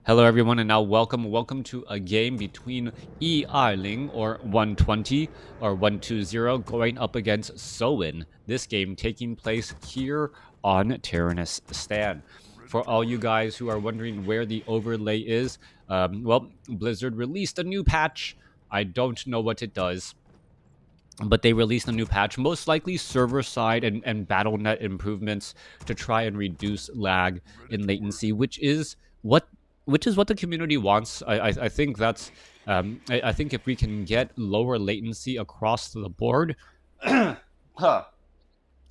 Hello everyone, and now welcome to a game between Ling or 120 or 120 going up against Soin. This game taking place here on Tyrannus Stan. For all you guys who are wondering where the overlay is, well, Blizzard released a new patch. I don't know what it does, but they released a new patch, most likely server side and BattleNet improvements to try and reduce lag in latency, what which is what the community wants. I think that's I think if we can get lower latency across the board, huh,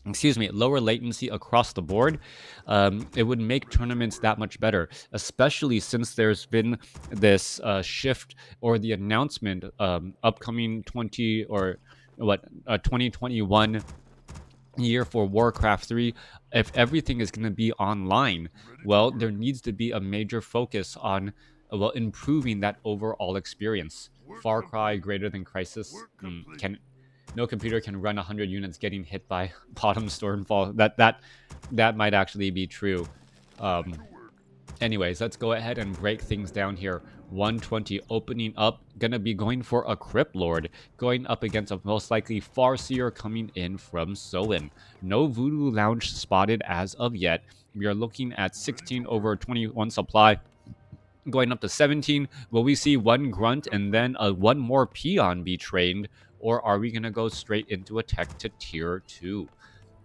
excuse me, lower latency across the board, it would make tournaments that much better, especially since there's been this shift or the announcement upcoming 2021 year for WarCraft 3. If everything is going to be online, well, there needs to be a major focus on improving that overall experience. Far Cry greater than Crisis. Can No computer can run 100 units getting hit by bottom stormfall. That might actually be true. Um, Anyways, let's go ahead and break things down here. 120 opening up, gonna be going for a Crypt Lord, going up against a most likely Farseer coming in from Soin. No Voodoo Lounge spotted as of yet. We are looking at 16 over 21 supply. Going up to 17, will we see one Grunt and then one more Peon be trained? Or are we going to go straight into a tech to tier 2?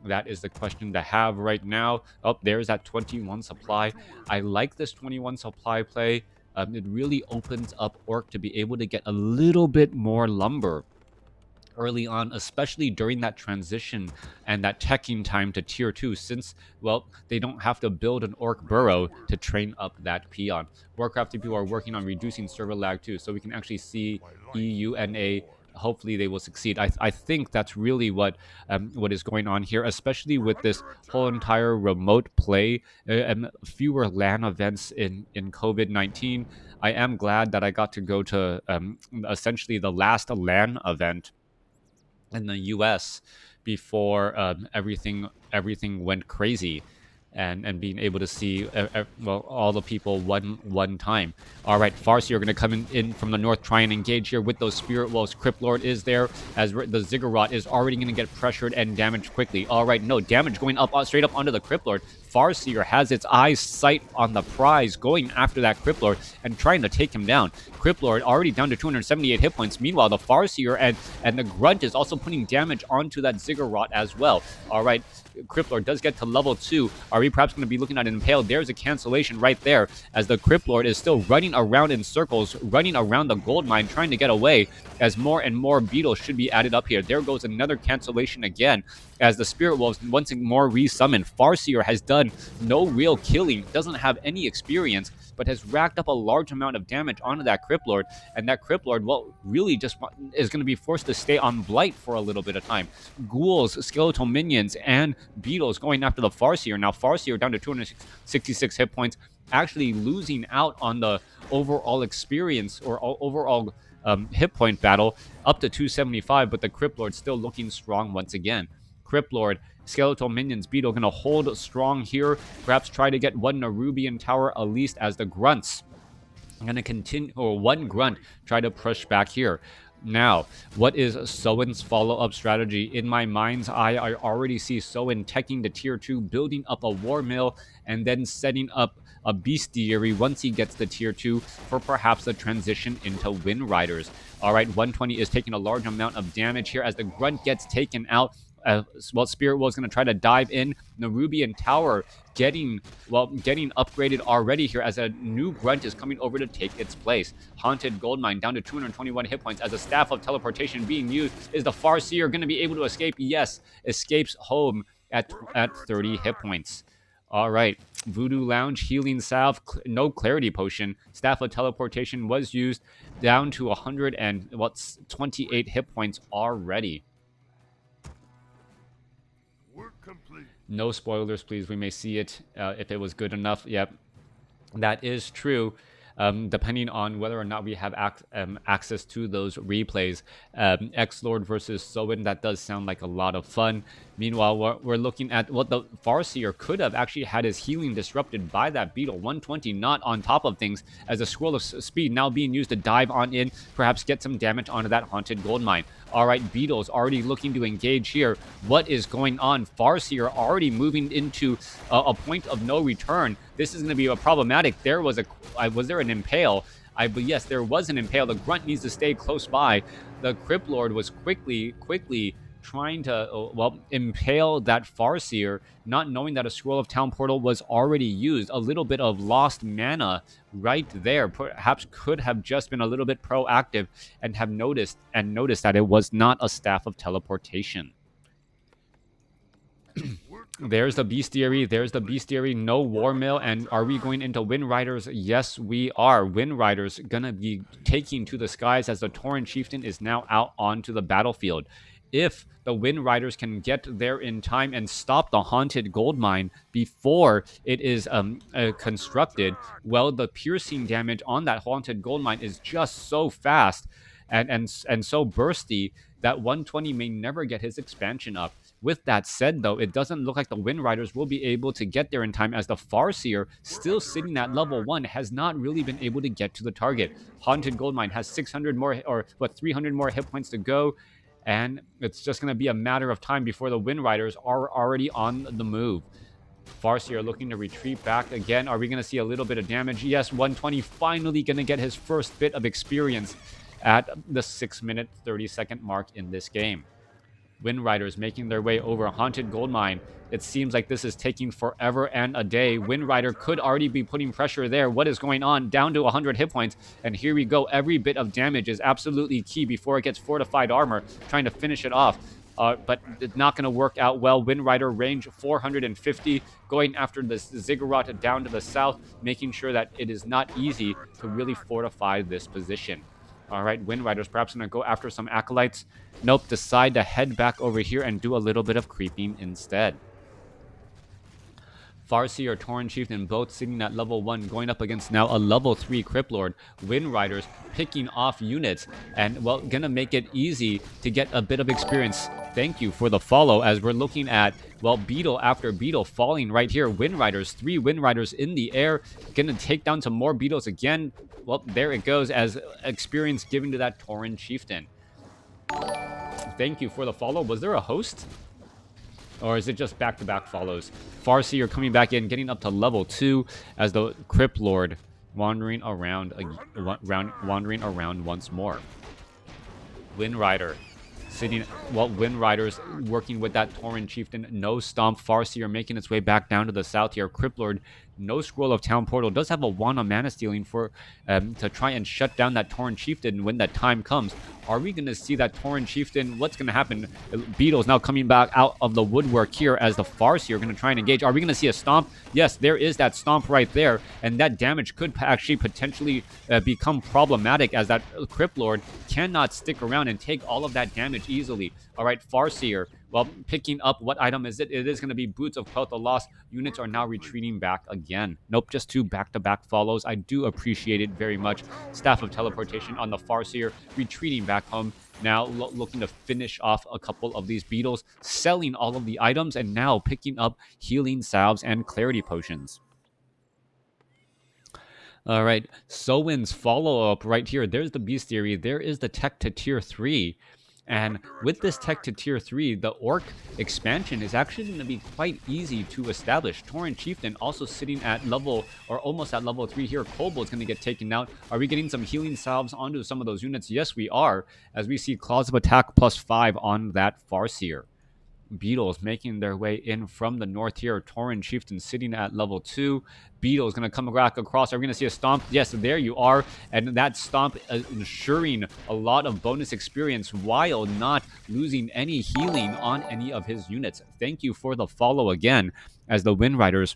That is the question to have right now. Oh, there's that 21 supply. I like this 21 supply play. It really opens up Orc to be able to get a little bit more lumber early on, especially during that transition and that teching time to tier 2, since, well, they don't have to build an Orc burrow to train up that peon. Warcraft people are working on reducing server lag too, so we can actually see EUNA. Hopefully they will succeed. I think that's really what is going on here, especially with this whole entire remote play and fewer LAN events in COVID-19. I am glad that I got to go to essentially the last LAN event in the U.S. before everything went crazy, and being able to see well, all the people one time. All right, Farsi are going to come in from the north, try and engage here with those Spirit Wolves. Crypt Lord is there as the Ziggurat is already going to get pressured and damaged quickly. All right, no damage going up straight up onto the Crypt Lord. Farseer has its eyes sight on the prize, going after that Crypt Lord and trying to take him down. Crypt Lord already down to 278 hit points. Meanwhile, the Farseer and the Grunt is also putting damage onto that Ziggurat as well. All right, Crypt Lord does get to level 2. Are we perhaps going to be looking at an Impale? There's a cancellation right there as the Crypt Lord is still running around in circles, running around the gold mine, trying to get away as more and more beetles should be added up here. There goes another cancellation again as the Spirit Wolves once more resummon. Farseer has done no real killing, doesn't have any experience, but has racked up a large amount of damage onto that Crypt Lord, and that Crypt Lord, well, really just is going to be forced to stay on Blight for a little bit of time. Ghouls, skeletal minions, and beetles going after the Farseer. Now Farseer down to 266 hit points, actually losing out on the overall experience or overall hit point battle up to 275, but the Crypt Lord still looking strong once again. Crypt Lord, skeletal minions, beetle going to hold strong here, perhaps try to get one Nerubian tower at least, as the Grunts are going to continue, or one Grunt try to push back here. Now, what is Soin's follow-up strategy? In my mind's eye, I already see Soin teching to tier 2, building up a war mill, and then setting up a bestiary once he gets to tier 2 for perhaps a transition into Wind Riders. All right, 120 is taking a large amount of damage here as the Grunt gets taken out. Well, Spirit Wolf is going to try to dive in. Nerubian Tower getting upgraded already here as a new Grunt is coming over to take its place. Haunted Goldmine down to 221 hit points as a Staff of Teleportation being used. Is the Farseer going to be able to escape? Yes, escapes home at 30 hit points. All right, Voodoo Lounge, Healing Salve, no Clarity Potion. Staff of Teleportation was used, down to 128 hit points already. No spoilers, please. We may see it if it was good enough. Yep, that is true. Depending on whether or not we have access to those replays. X-Lord versus Soin, that does sound like a lot of fun. Meanwhile, we're looking at what the Farseer could have actually had his healing disrupted by that beetle. 120 not on top of things, as a scroll of speed now being used to dive on in, perhaps get some damage onto that haunted gold mine. All right, beetles already looking to engage here. What is going on? Farseer already moving into a point of no return. This is going to be a problematic. Was there an impale? But yes, there was an impale. The grunt needs to stay close by. The Crypt Lord was quickly trying to impale that Farseer, not knowing that a scroll of town portal was already used. A little bit of lost mana right there. Perhaps could have just been a little bit proactive and have noticed that it was not a staff of teleportation. There's the bestiary. There's the bestiary. No war mill. And are we going into Wind Riders? Yes, we are. Wind Riders gonna be taking to the skies as the Tauren Chieftain is now out onto the battlefield. If the Wind Riders can get there in time and stop the haunted gold mine before it is constructed, well, the piercing damage on that haunted gold mine is just so fast and so bursty that 120 may never get his expansion up. With that said, though, it doesn't look like the Wind Riders will be able to get there in time, as the Farseer, still sitting at level 1, has not really been able to get to the target. Haunted Goldmine has 600 more, 300 more hit points to go, and it's just going to be a matter of time before the Wind Riders are already on the move. Farseer looking to retreat back again. Are we going to see a little bit of damage? Yes, 120 finally going to get his first bit of experience at the 6-minute 30-second mark in this game. Wind Riders making their way over a haunted gold mine. It seems like this is taking forever and a day. Wind Rider could already be putting pressure there. What is going on? Down to 100 hit points. And here we go. Every bit of damage is absolutely key before it gets fortified armor, trying to finish it off. But it's not going to work out well. Wind Rider range 450, going after the Ziggurat down to the south, making sure that it is not easy to really fortify this position. All right, Wind Riders perhaps going to go after some Acolytes. Nope, decide to head back over here and do a little bit of creeping instead. Farseer, Tauren Chieftain both sitting at level 1, going up against now a level 3 Crypt Lord. Wind Riders picking off units and, well, gonna make it easy to get a bit of experience. Thank you for the follow, as we're looking at, well, beetle after beetle falling right here. Wind Riders, 3 Wind Riders in the air, gonna take down some more beetles again. Well, there it goes, as experience given to that Tauren Chieftain. Thank you for the follow. Was there a host? Or is it just back-to-back follows? Farseer coming back in, getting up to level 2 as the Crypt Lord wandering around once more. Wind Rider sitting, well, Wind Riders working with that Tauren Chieftain. No stomp. Farseer making its way back down to the south here. Crypt Lord, no scroll of town portal. Does have a wand on mana stealing for to try and shut down that Tauren Chieftain when that time comes. Are we going to see that Tauren Chieftain? What's going to happen? Beetles now coming back out of the woodwork here as the Farseer are going to try and engage. Are we going to see a stomp? Yes, there is that stomp right there, and that damage could actually potentially become problematic, as that Crypt Lord cannot stick around and take all of that damage easily. All right, Farseer, well, picking up, what item is it? It is going to be Boots of Quel'Tha Lost. Units are now retreating back again. Nope, just 2 back-to-back follows. I do appreciate it very much. Staff of Teleportation on the Farseer, retreating back home. Now looking to finish off a couple of these beetles, selling all of the items, and now picking up healing salves and clarity potions. All right, Soin's follow-up right here. There's the Bestiary. There is the tech to tier 3. And with this tech to tier 3, the Orc expansion is actually going to be quite easy to establish. Tauren Chieftain also sitting at level, or almost at level 3 here. Kobold's going to get taken out. Are we getting some healing salves onto some of those units? Yes, we are, as we see Claws of Attack +5 on that Farseer. Beetles making their way in from the north here. Tauren Chieftain sitting at level 2. Beetle's going to come back across. Are we going to see a stomp? Yes, there you are. And that stomp ensuring a lot of bonus experience while not losing any healing on any of his units. Thank you for the follow again, as the Wind Riders,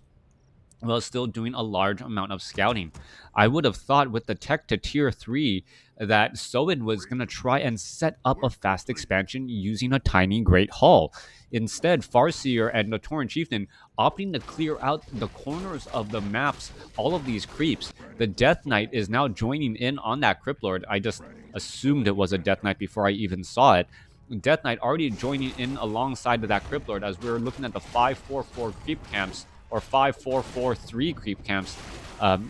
well, still doing a large amount of scouting. I would have thought with the tech to tier 3 that Soin was going to try and set up a fast expansion using a tiny Great Hall. Instead, Farseer and the Tauren Chieftain opting to clear out the corners of the maps, all of these creeps. The Death Knight is now joining in on that Crypt Lord. I just assumed it was a Death Knight before I even saw it. Death Knight already joining in alongside of that Crypt Lord as we're looking at the 544 creep camps or 5443 creep camps,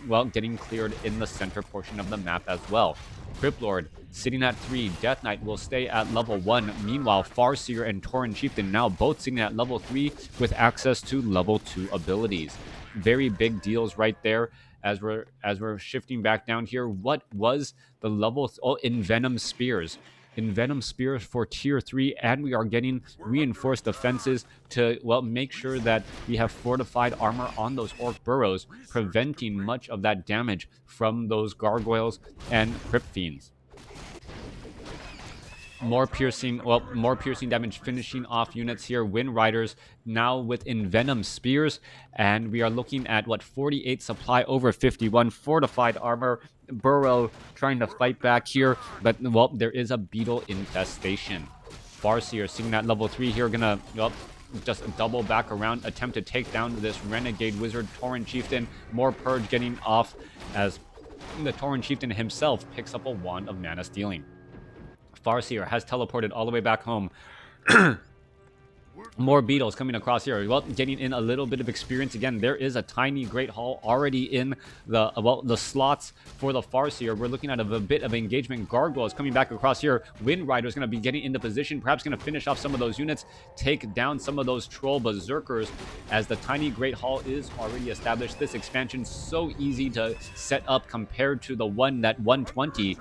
well, getting cleared in the center portion of the map as well. Crypt Lord sitting at 3. Death Knight will stay at level 1. Meanwhile, Farseer and Tauren Chieftain now both sitting at level 3 with access to level 2 abilities. Very big deals right there as we're shifting back down here. What was the level? Envenom Spears. Envenom Spears for tier 3, and we are getting reinforced defenses to, well, make sure that we have fortified armor on those Orc Burrows, preventing much of that damage from those Gargoyles and Crypt Fiends. More piercing damage finishing off units here. Wind Riders now with Envenom Spears, and we are looking at 48 supply over 51 fortified armor. Burrow trying to fight back here, but well, there is a beetle infestation. Farseer seeing that level 3 here, gonna just double back around, attempt to take down this Renegade Wizard Tauren Chieftain. More Purge getting off as the Tauren Chieftain himself picks up a Wand of Mana Stealing. Farseer has teleported all the way back home. More beetles coming across here. Well, getting in a little bit of experience again. There is a tiny Great Hall already in the slots for the Farseer. We're looking at a bit of engagement. Gargoyles coming back across here. Wind Rider is going to be getting into position, perhaps going to finish off some of those units, take down some of those Troll Berserkers as the tiny Great Hall is already established. This expansion so easy to set up compared to the one that 120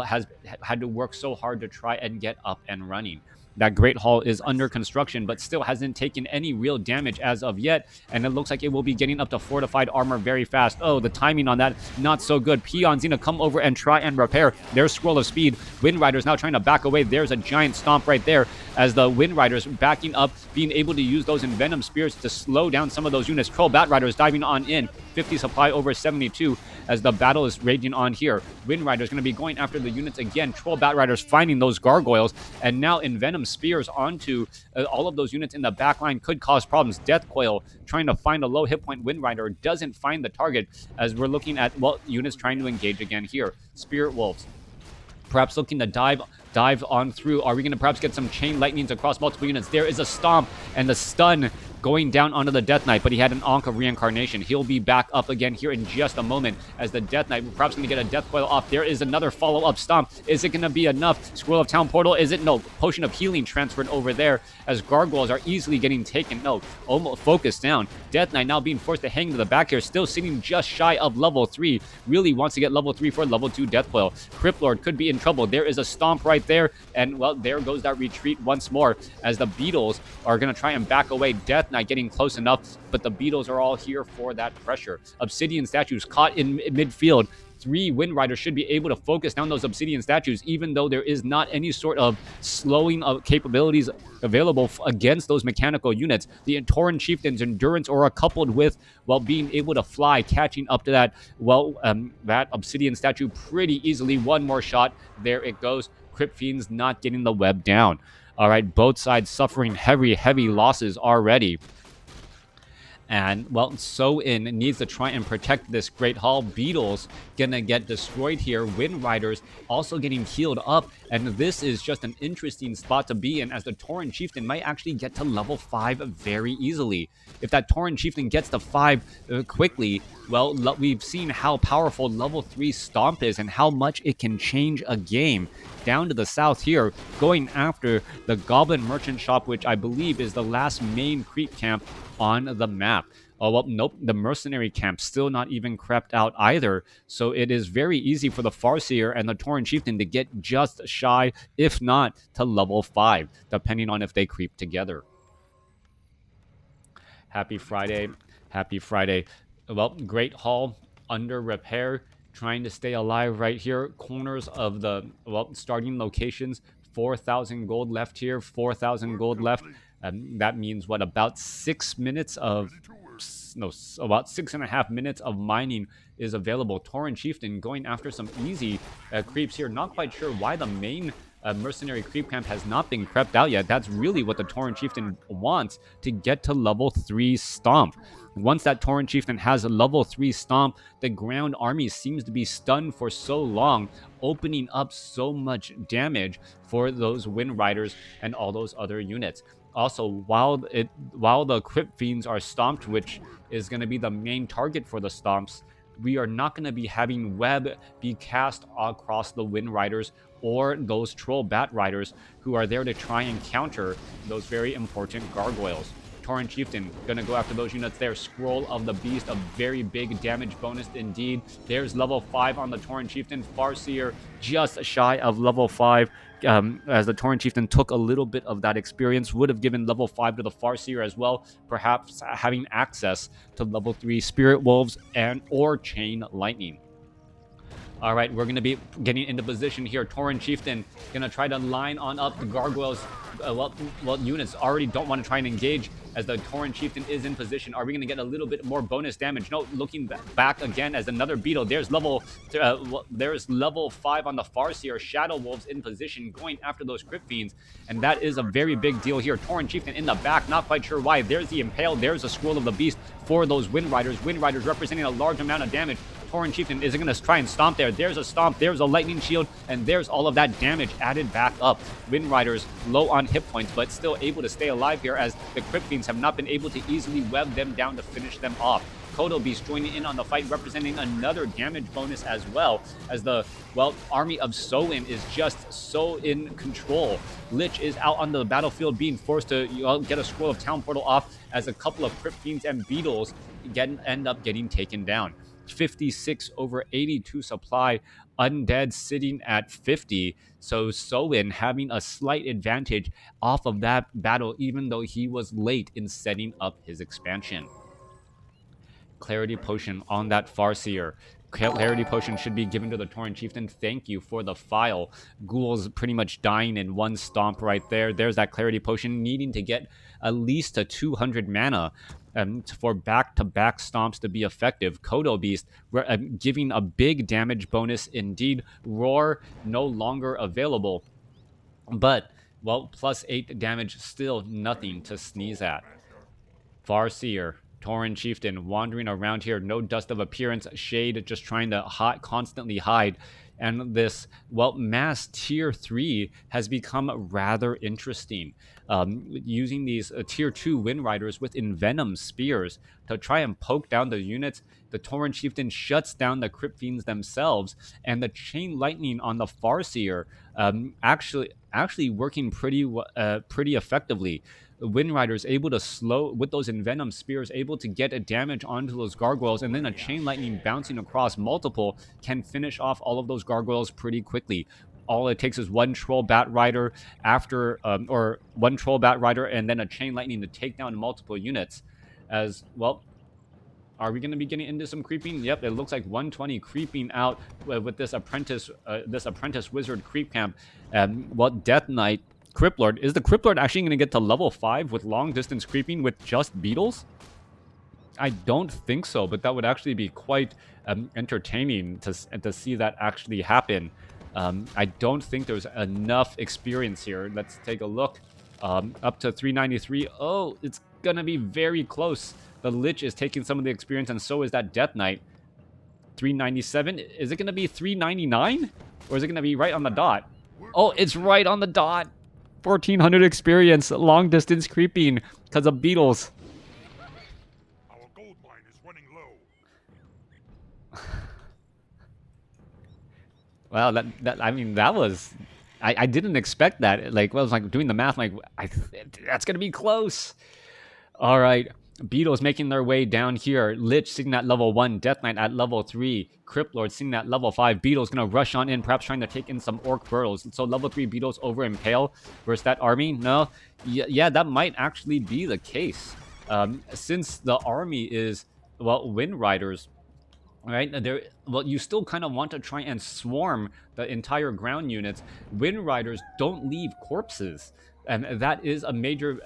has had to work so hard to try and get up and running. That Great Hall is under construction, but still hasn't taken any real damage as of yet, and it looks like it will be getting up to fortified armor very fast. Oh, the timing on that, not so good. Peon's gonna come over and try and repair their Scroll of Speed. Wind Rider's now trying to back away. There's a giant stomp right there as the Wind Riders backing up, being able to use those Envenom Spears to slow down some of those units. Troll Bat Riders diving on in. 50 supply over 72 as the battle is raging on here. Wind Rider's going to be going after the units again. Troll Bat Riders finding those Gargoyles, and now Envenom Spears onto all of those units in the back line could cause problems. Death Coil trying to find a low hit point. Wind Rider doesn't find the target as we're looking at, well, units trying to engage again here. Spirit Wolves perhaps looking to dive on through. Are we going to perhaps get some chain lightnings across multiple units? There is a stomp and the stun going down onto the Death Knight, but he had an Ankh of Reincarnation. He'll be back up again here in just a moment as the Death Knight perhaps going to get a Death Coil off. There is another follow-up stomp. Is it going to be enough? Scroll of Town Portal, is it? No. Potion of Healing transferred over there as Gargoyles are easily getting taken. No. Almost focused down. Death Knight now being forced to hang to the back here, still sitting just shy of level 3. Really wants to get level 3 for level 2 Death Coil. Crypt Lord could be in trouble. There is a stomp right there, and well, there goes that retreat once more as the Beetles are going to try and back away. Death Knight getting close enough, but the Beetles are all here for that pressure. Obsidian statues caught in midfield. 3 Wind Riders should be able to focus down those Obsidian statues, even though there is not any sort of slowing of capabilities available against those mechanical units. The Tauren Chieftain's Endurance Aura coupled with, well, being able to fly, catching up to that, well, that Obsidian statue pretty easily. One more shot. There it goes. Crypt Fiends not getting the web down. All right, both sides suffering heavy losses already. And, well, Soin needs to try and protect this Great Hall. Beetles gonna get destroyed here. Wind Riders also getting healed up. And this is just an interesting spot to be in as the Tauren Chieftain might actually get to level 5 very easily. If that Tauren Chieftain gets to 5 quickly, well, we've seen how powerful level 3 Stomp is and how much it can change a game. Down to the south here, going after the Goblin Merchant Shop, which I believe is the last main creep camp on the map. Oh, well, nope, the Mercenary camp still not even crept out either. So it is very easy for the Farseer and the Tauren Chieftain to get just shy, if not to level 5, depending on if they creep together. Happy Friday. Happy Friday. Well, Great Hall under repair, trying to stay alive right here. Corners of the, well, starting locations. 4,000 gold left here, 4,000 gold left. That means what, about 6 minutes of, no, about 6.5 minutes of mining is available. Tauren Chieftain going after some easy creeps here. Not quite sure why the main mercenary creep camp has not been crept out yet. That's really what the Tauren Chieftain wants, to get to level 3 Stomp. Once that Tauren Chieftain has a level 3 stomp, the ground army seems to be stunned for so long, opening up so much damage for those Wind Riders and all those other units. Also, while the Crypt Fiends are stomped, which is going to be the main target for the stomps, we are not going to be having web be cast across the Wind Riders or those Troll Bat Riders who are there to try and counter those very important gargoyles. Tauren Chieftain gonna go after those units there. Scroll of the Beast, a very big damage bonus indeed. There's level 5 on the Tauren Chieftain. Farseer just shy of level 5. As the Tauren Chieftain took a little bit of that experience, would have given level 5 to the Farseer as well, perhaps having access to level 3 Spirit Wolves and or Chain Lightning. All right, we're going to be getting into position here. Tauren Chieftain going to try to line on up the gargoyles. Units already don't want to try and engage as the Tauren Chieftain is in position. Are we going to get a little bit more bonus damage? No, looking back again as another beetle. There's level 5 on the Farseer. Shadow Wolves in position going after those Crypt Fiends. And that is a very big deal here. Tauren Chieftain in the back, not quite sure why. There's the Impale. There's a Scroll of the Beast for those Wind Riders. Wind Riders representing a large amount of damage. Tauren Chieftain is going to try and stomp there. There's a stomp, there's a lightning shield, and there's all of that damage added back up. Wind Riders low on hit points, but still able to stay alive here as the Crypt Fiends have not been able to easily web them down to finish them off. Kodo Beast joining in on the fight, representing another damage bonus as well, as the, army of Soin is just so in control. Lich is out on the battlefield being forced to get a Scroll of Town Portal off as a couple of Crypt Fiends and Beetles end up getting taken down. 56 over 82 supply, Undead sitting at 50. So Soin having a slight advantage off of that battle, even though he was late in setting up his expansion. Clarity Potion on that Farseer. Clarity Potion should be given to the Tauren Chieftain. Thank you for the file. Ghouls pretty much dying in one stomp right there. There's that Clarity Potion, needing to get at least a 200 mana for back-to-back stomps to be effective. Kodo Beast giving a big damage bonus indeed. Roar no longer available. But, plus 8 damage, still nothing to sneeze at. Farseer. Tauren Chieftain wandering around here, no dust of appearance, Shade just trying to constantly hide. And this, mass tier 3 has become rather interesting. Using these tier 2 Wind Riders with Envenom Spears to try and poke down the units. The Tauren Chieftain shuts down the Crypt Fiends themselves, and the Chain Lightning on the Farseer actually working pretty effectively. The Wind Riders able to slow with those Envenom Spears, able to get a damage onto those gargoyles, and then a Chain Lightning bouncing across multiple can finish off all of those gargoyles pretty quickly. All it takes is one Troll Bat Rider or one Troll Bat Rider and then a Chain Lightning to take down multiple units. As well, are we going to be getting into some creeping? Yep, it looks like 120 creeping out with this apprentice wizard creep camp. Death Knight. Cryptlord. Is the Cryptlord actually going to get to level 5 with long distance creeping with just beetles? I don't think so, but that would actually be quite entertaining to see that actually happen. I don't think there's enough experience here. Let's take a look. Up to 393. Oh, it's going to be very close. The Lich is taking some of the experience, and so is that Death Knight. 397. Is it going to be 399? Or is it going to be right on the dot? Oh, it's right on the dot. 1400 experience, long distance creeping because of beetles. Our gold mine is running low. Wow, that was, I didn't expect that. Like, I was like doing the math, like that's gonna be close. All right. Beetles making their way down here. Lich sitting at level 1. Death Knight at level 3. Cryptlord sitting at level 5. Beetles going to rush on in, perhaps trying to take in some Orc Burrows. So level 3 Beetles over Impale versus that army? No? Yeah, that might actually be the case. Since the army is, Wind Riders, right? You still kind of want to try and swarm the entire ground units. Wind Riders don't leave corpses. And that is a major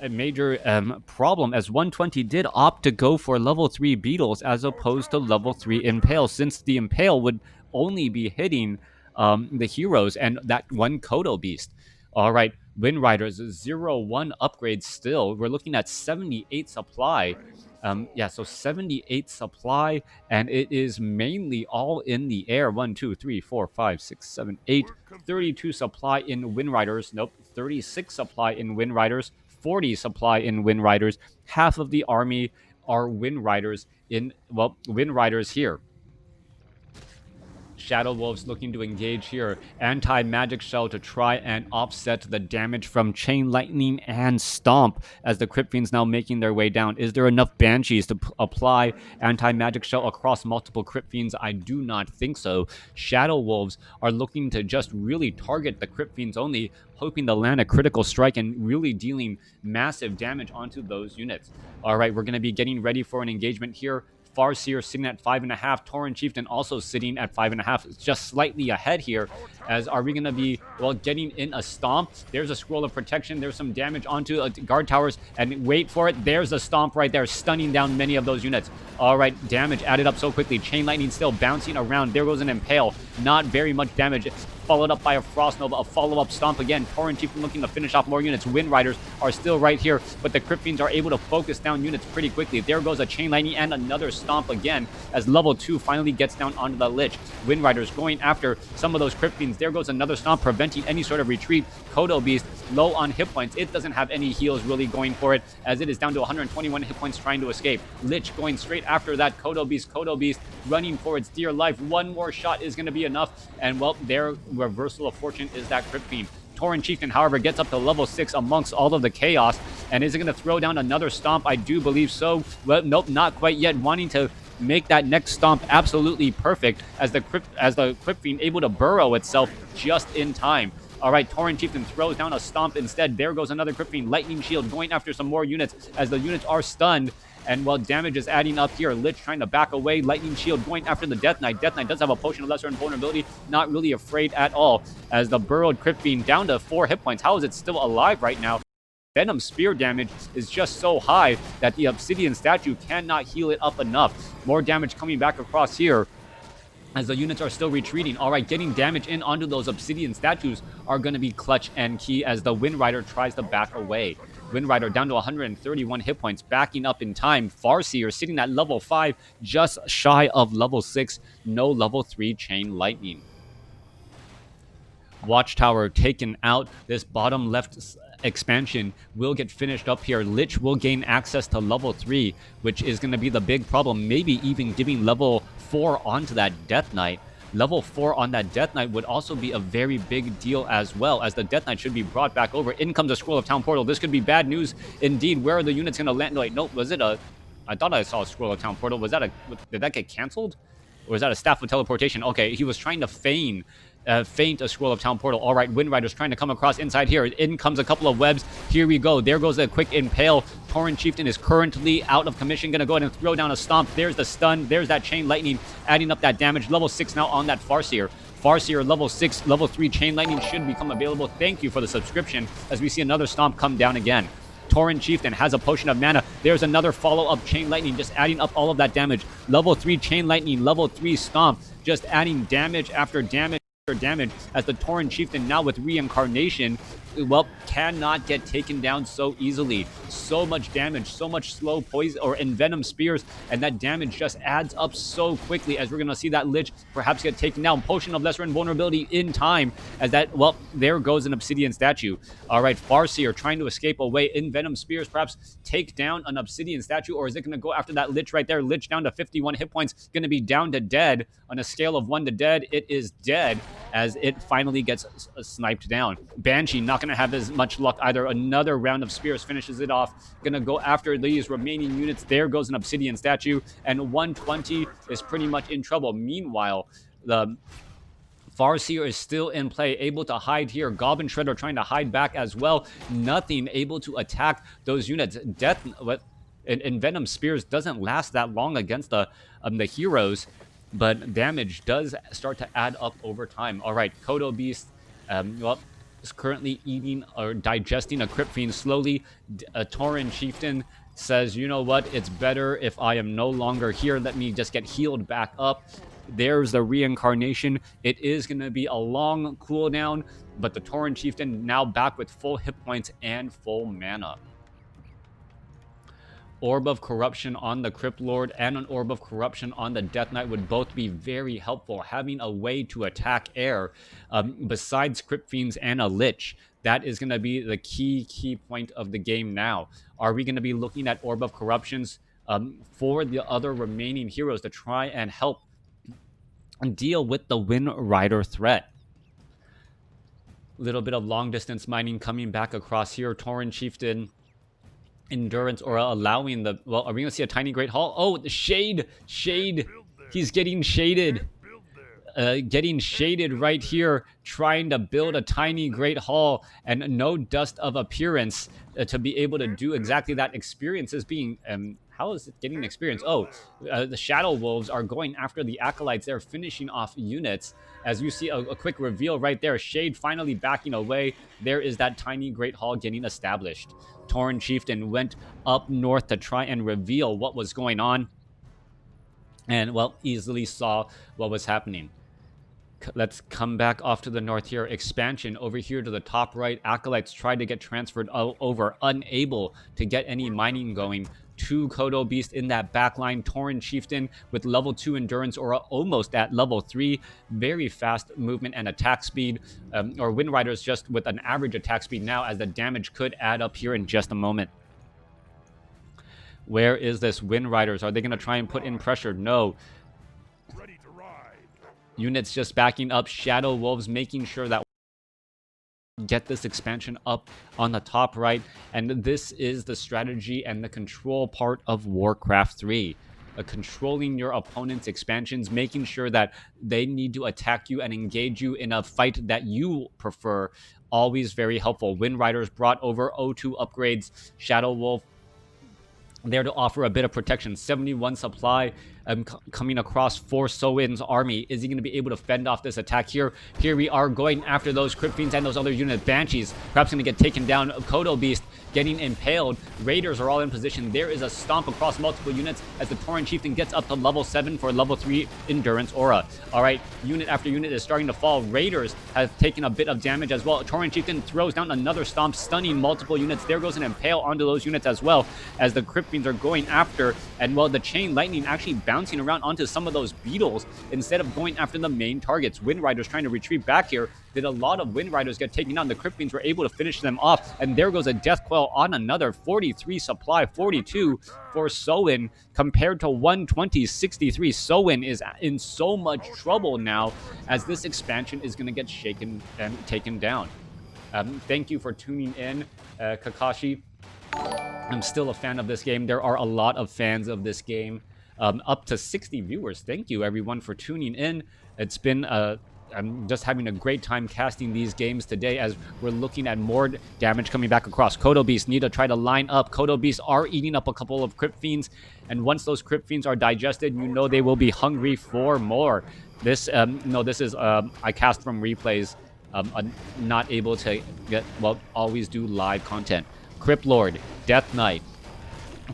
problem, as 120 did opt to go for level 3 Beetles as opposed to level 3 Impale, since the Impale would only be hitting the heroes and that one Kodo Beast. All right, Wind Riders 0-1 upgrade still. We're looking at 78 supply. Yeah, so 78 supply, and it is mainly all in the air. 1, 2, 3, 4, 5, 6, 7, 8. Work complete. 32 supply in Wind Riders. Nope. 36 supply in Wind Riders. 40 supply in Wind Riders. Half of the army are Wind Riders in, well, Wind Riders here. Shadow Wolves looking to engage here. Anti-magic shell to try and offset the damage from Chain Lightning and Stomp as the Crypt Fiends now making their way down. Is there enough Banshees to apply anti-magic shell across multiple Crypt Fiends? I do not think so. Shadow Wolves are looking to just really target the Crypt Fiends only, hoping to land a critical strike and really dealing massive damage onto those units. All right, we're going to be getting ready for an engagement here. Farseer sitting at 5.5. Tauren Chieftain also sitting at 5.5. It's just slightly ahead here. As are we going to be, well, getting in a stomp? There's a scroll of protection. There's some damage onto guard towers. And wait for it. There's a stomp right there, stunning down many of those units. All right, damage added up so quickly. Chain Lightning still bouncing around. There goes an Impale. Not very much damage. Followed up by a Frost Nova, a follow-up stomp again. Tauren Chieftain looking to finish off more units. Wind Riders are still right here, but the Crypt Fiends are able to focus down units pretty quickly. There goes a Chain Lightning and another stomp again as level 2 finally gets down onto the Lich. Wind Riders going after some of those Crypt Fiends. There goes another stomp, preventing any sort of retreat. Kodo Beast low on hit points. It doesn't have any heals really going for it, as it is down to 121 hit points trying to escape. Lich going straight after that Kodo Beast. Kodo Beast running for its dear life. One more shot is going to be enough, and well, their reversal of fortune is that Crypt Fiend. Tauren Chieftain, however, gets up to level 6 amongst all of the chaos, and is it going to throw down another stomp? I do believe so. Well, nope, not quite yet. Wanting to make that next stomp absolutely perfect as the Crypt Fiend able to burrow itself just in time. All right, Tauren Chieftain throws down a stomp instead. There goes another Crypt Fiend. Lightning Shield going after some more units as the units are stunned. And while damage is adding up here, Lich trying to back away. Lightning Shield going after the Death Knight. Death Knight does have a potion of lesser invulnerability. Not really afraid at all as the burrowed Crypt Fiend down to 4 hit points. How is it still alive right now? Venom Spear damage is just so high that the Obsidian statue cannot heal it up enough. More damage coming back across here as the units are still retreating. All right, getting damage in onto those Obsidian statues are going to be clutch and key as the Wind Rider tries to back away. Wind Rider down to 131 hit points, backing up in time. Farseer sitting at level 5, just shy of level 6. No level 3 Chain Lightning. Watchtower taken out. This bottom left expansion will get finished up here. Lich will gain access to level 3, which is going to be the big problem. Maybe even giving level 4 onto that Death Knight. Level 4 on that Death Knight would also be a very big deal as well, as the Death Knight should be brought back over. In comes a Scroll of Town Portal. This could be bad news indeed. Where are the units going to land? Wait, no, was it a... I thought I saw a Scroll of Town Portal. Was that a... Did that get canceled? Or was that a Staff of Teleportation? Okay, he was trying to feint a Scroll of Town Portal. All right, Wind Rider's trying to come across inside here. In comes a couple of webs. Here we go. There goes a quick Impale. Tauren Chieftain is currently out of commission. Going to go ahead and throw down a stomp. There's the stun. There's that Chain Lightning, adding up that damage. Level 6 now on that Farseer. Farseer, level 6, level 3 Chain Lightning should become available. Thank you for the subscription, as we see another stomp come down again. Tauren Chieftain has a potion of mana. There's another follow-up Chain Lightning, just adding up all of that damage. Level 3 Chain Lightning, level 3 Stomp, just adding damage after damage after damage, as the Tauren Chieftain now with Reincarnation, well, cannot get taken down so easily. So much damage, so much slow poison or envenom spears, and that damage just adds up so quickly, as we're going to see that Lich perhaps get taken down. Potion of lesser invulnerability in time, as that, well, there goes an Obsidian statue. All right, Farseer trying to escape away. Envenom spears perhaps take down an Obsidian statue, or is it going to go after that Lich right there? Lich down to 51 hit points, going to be down to dead. On a scale of 1 to dead, it is dead, as it finally gets sniped down. Banshee not going to have as much luck either. Another round of spears finishes it off. Going to go after these remaining units. There goes an Obsidian statue, and 120 is pretty much in trouble. Meanwhile, the Farseer is still in play, able to hide here. Goblin Shredder trying to hide back as well. Nothing able to attack those units. Death, and Venom Spears doesn't last that long against the heroes, but damage does start to add up over time. All right, Kodo Beast, well, is currently eating or digesting a Crypt Fiend slowly. A Tauren Chieftain says, you know what, it's better if I am no longer here. Let me just get healed back up. There's the Reincarnation. It is going to be a long cooldown, but the Tauren Chieftain now back with full hit points and full mana. Orb of Corruption on the Crypt Lord and an Orb of Corruption on the Death Knight would both be very helpful. Having a way to attack air besides Crypt Fiends and a Lich, that is going to be the key point of the game now. Are we going to be looking at Orb of Corruptions for the other remaining heroes to try and help deal with the Wind Rider threat? Little bit of long distance mining coming back across here. Tauren Chieftain, Endurance Aura allowing the... Well, are we going to see a tiny Great Hall? Oh, the shade! Shade! He's getting shaded. Getting shaded right here, trying to build a tiny Great Hall and no Dust of Appearance to be able to do exactly that. Experience is being... how is it getting experience? Oh, the Shadow Wolves are going after the Acolytes. They're finishing off units. As you see, a quick reveal right there. Shade finally backing away. There is that tiny Great Hall getting established. Tauren Chieftain went up north to try and reveal what was going on. And, well, easily saw what was happening. Let's come back off to the north here. Expansion over here to the top right. Acolytes tried to get transferred over, unable to get any mining going. 2 Kodo Beast in that backline. Tauren Chieftain with level 2 Endurance Aura almost at level 3. Very fast movement and attack speed. Or Wind Riders just with an average attack speed now, as the damage could add up here in just a moment. Where is this Wind Riders? Are they going to try and put in pressure? No. Ready to ride. Units just backing up. Shadow Wolves making sure that get this expansion up on the top right. And this is the strategy and the control part of WarCraft 3. Controlling your opponent's expansions, making sure that they need to attack you and engage you in a fight that you prefer. Always very helpful. Wind Riders brought over O2 upgrades. Shadow Wolf there to offer a bit of protection. 71 supply coming across for Soin's army. Is he going to be able to fend off this attack here? Here we are going after those Crypt Fiends and those other units. Banshees perhaps going to get taken down. Kodo Beast getting impaled. Raiders are all in position. There is a stomp across multiple units as the Tauren Chieftain gets up to level 7 for level 3 Endurance Aura. All right, unit after unit is starting to fall. Raiders have taken a bit of damage as well. Tauren Chieftain throws down another stomp, stunning multiple units. There goes an impale onto those units as well as the Crypt Fiends are going after. And well, the Chain Lightning actually bouncing around onto some of those beetles instead of going after the main targets. Wind Riders trying to retreat back here. Did a lot of Wind Riders get taken down? The Crypt Fiends were able to finish them off. And there goes a Death Quell on another 43 supply, 42 for Soin compared to 120, 63. Soin is in so much trouble now as this expansion is going to get shaken and taken down. Thank you for tuning in, Kakashi. I'm still a fan of this game. There are a lot of fans of this game. Up to 60 viewers. Thank you, everyone, for tuning in. It's been... I'm just having a great time casting these games today as we're looking at more damage coming back across. Kodo Beasts need to try to line up. Kodo Beasts are eating up a couple of Crypt Fiends, and once those Crypt Fiends are digested, you know they will be hungry for more. This, no, this is, I cast from replays. Not able to get, well, always do live content. Crypt Lord, Death Knight,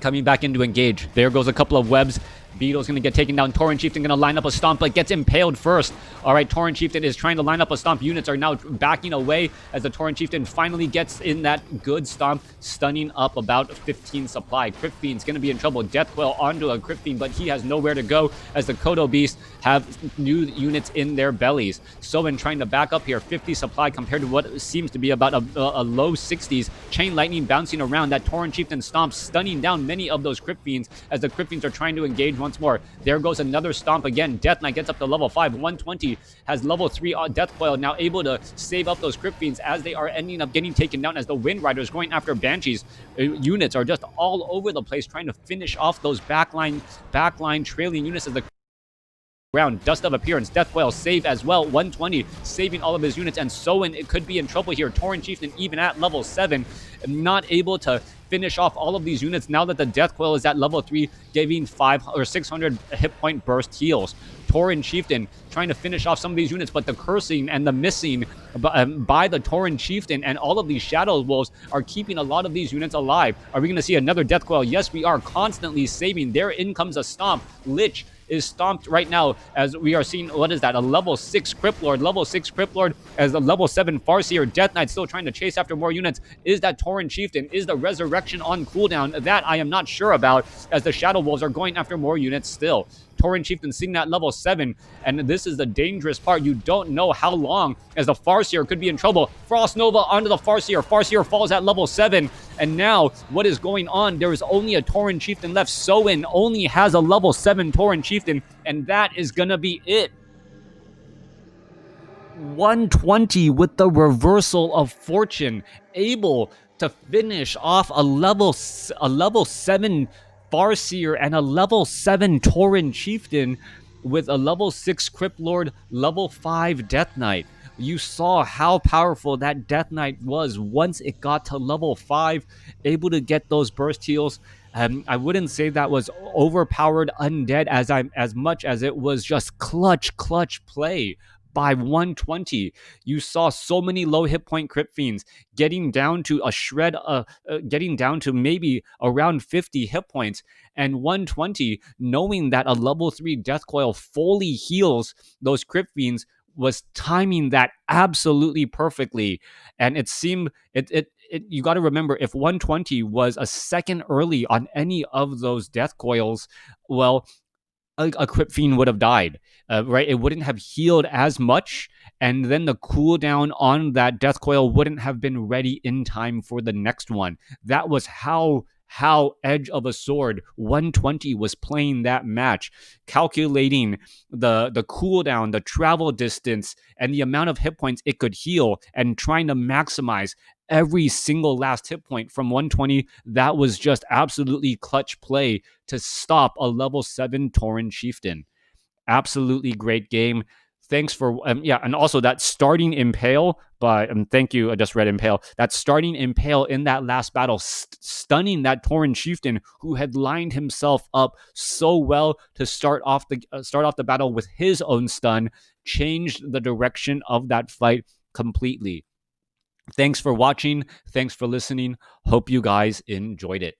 coming back in to engage. There goes a couple of webs. Beetle's going to get taken down. Tauren Chieftain going to line up a stomp, but gets impaled first. All right, Tauren Chieftain is trying to line up a stomp. Units are now backing away as the Tauren Chieftain finally gets in that good stomp, stunning up about 15 supply. Crypt Fiend's going to be in trouble. Death Quell onto a Crypt Fiend, but he has nowhere to go as the Kodo Beasts have new units in their bellies. Soin trying to back up here. 50 supply compared to what seems to be about a low 60s. Chain Lightning bouncing around. That Tauren Chieftain stomps, stunning down many of those Crypt Fiends as the Crypt Fiends are trying to engage once more. There goes another stomp again. Death Knight gets up to level 5. 120 has level 3 Death Coil, now able to save up those Crypt Fiends as they are ending up getting taken down as the Wind Riders going after Banshees. Units are just all over the place trying to finish off those backline trailing units as the ground. Dust of Appearance, Death Coil save as well. 120 saving all of his units, and Soin it could be in trouble here. Tauren Chieftain even at level 7 not able to finish off all of these units now that the Death Coil is at level 3, giving 500 or 600 hit point burst heals. Tauren Chieftain trying to finish off some of these units, but the cursing and the missing by the Tauren Chieftain and all of these Shadow Wolves are keeping a lot of these units alive. Are we going to see another Death Coil? Yes, we are. Constantly saving. There in comes a stomp. Lich is stomped right now as we are seeing, what is that, a level 6 Crypt Lord as a level 7 Farseer. Death Knight still trying to chase after more units. Is that Tauren Chieftain? Is the Resurrection on cooldown? That I am not sure about, as the Shadow Wolves are going after more units still. Tauren Chieftain sitting at level 7, and this is the dangerous part. You don't know how long, as the Farseer could be in trouble. Frost Nova onto the Farseer. Farseer falls at level 7, and now what is going on? There is only a Tauren Chieftain left. Soin only has a level 7 Tauren Chieftain, and that is gonna be it. 120 with the reversal of fortune, able to finish off a level 7 Farseer and a level 7 Tauren Chieftain with a level 6 Crypt Lord, level 5 Death Knight. You saw how powerful that Death Knight was once it got to level 5, able to get those burst heals. I wouldn't say that was overpowered undead as much as it was just clutch play by 120. You saw so many low hit point Crypt Fiends getting down to a shred, getting down to maybe around 50 hit points. And 120, knowing that a level 3 Death Coil fully heals those Crypt Fiends, was timing that absolutely perfectly. And it seemed, you got to remember, if 120 was a second early on any of those Death Coils, well, a Crypt Fiend would have died, right? It wouldn't have healed as much, and then the cooldown on that Death Coil wouldn't have been ready in time for the next one. That was how edge of a sword 120 was playing that match, calculating the cooldown, the travel distance, and the amount of hit points it could heal, and trying to maximize every single last hit point from 120. That was just absolutely clutch play to stop a level 7 Tauren Chieftain. Absolutely great game. Thanks for, yeah, and also that starting Impale by, thank you, I just read Impale. That starting Impale in that last battle, stunning that Tauren Chieftain who had lined himself up so well to start off the battle with his own stun, changed the direction of that fight completely. Thanks for watching. Thanks for listening. Hope you guys enjoyed it.